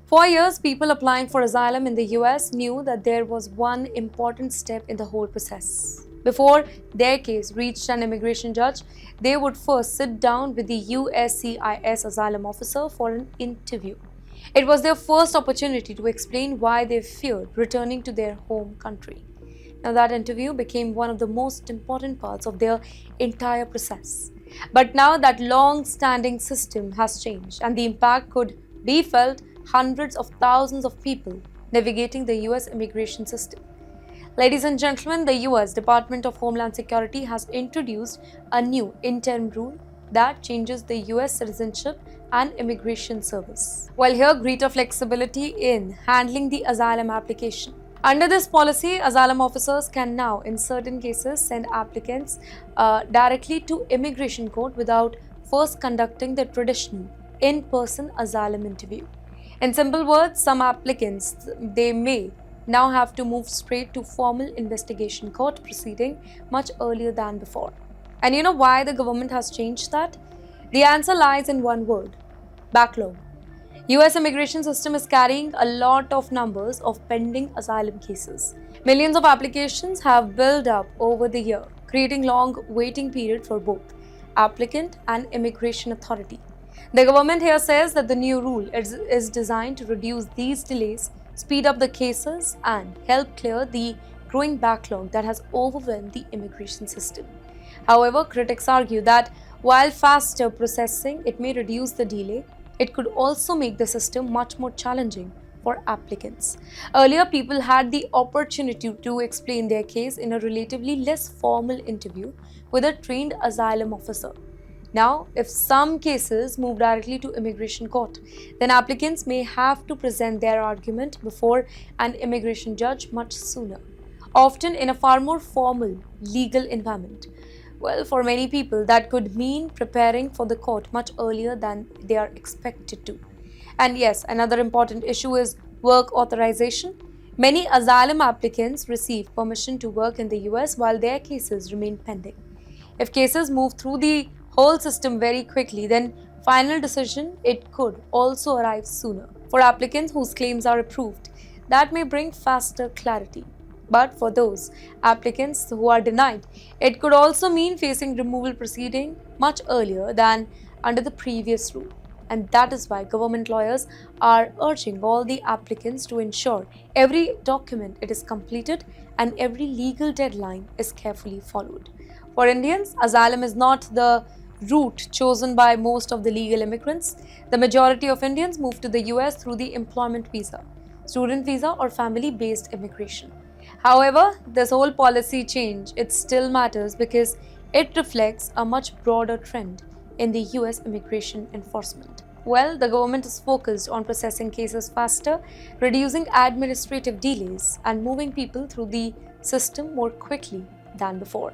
For years, people applying for asylum in the US knew that there was one important step in the whole process. Before their case reached an immigration judge, they would first sit down with the USCIS asylum officer for an interview. It was their first opportunity to explain why they feared returning to their home country. Now, that interview became one of the most important parts of their entire process. But now that long standing system has changed, and the impact could be felt hundreds of thousands of people navigating the US immigration system. Ladies and gentlemen, the US Department of Homeland Security has introduced a new interim rule that changes the US Citizenship and Immigration Service. While here, greater flexibility in handling the asylum application. Under this policy, asylum officers can now, in certain cases, send applicants directly to immigration court without first conducting the traditional in-person asylum interview. In simple words, some applicants they may now have to move straight to formal investigation court proceeding much earlier than before. And you know why the government has changed that? The answer lies in one word: backlog. US immigration system is carrying a lot of numbers of pending asylum cases. Millions of applications have built up over the year, creating long waiting period for both applicant and immigration authority. The government here says that the new rule is designed to reduce these delays, speed up the cases, and help clear the growing backlog that has overwhelmed the immigration system. However, critics argue that while faster processing, it may reduce the delay, it could also make the system much more challenging for applicants. Earlier, people had the opportunity to explain their case in a relatively less formal interview with a trained asylum officer. Now, if some cases move directly to immigration court, then applicants may have to present their argument before an immigration judge much sooner, often in a far more formal legal environment. Well, for many people, that could mean preparing for the court much earlier than they are expected to. And yes, another important issue is work authorization. Many asylum applicants receive permission to work in the US while their cases remain pending. If cases move through the whole system very quickly, then final decision it could also arrive sooner. For applicants whose claims are approved, that may bring faster clarity. But for those applicants who are denied, it could also mean facing removal proceeding much earlier than under the previous rule. And that is why government lawyers are urging all the applicants to ensure every document it is completed and every legal deadline is carefully followed. For Indians, asylum is not the route chosen by most of the legal immigrants. The majority of Indians move to the US through the employment visa, student visa, or family-based immigration. However, this whole policy change it still matters because it reflects a much broader trend in the US immigration enforcement. Well, the government is focused on processing cases faster, reducing administrative delays, and moving people through the system more quickly than before.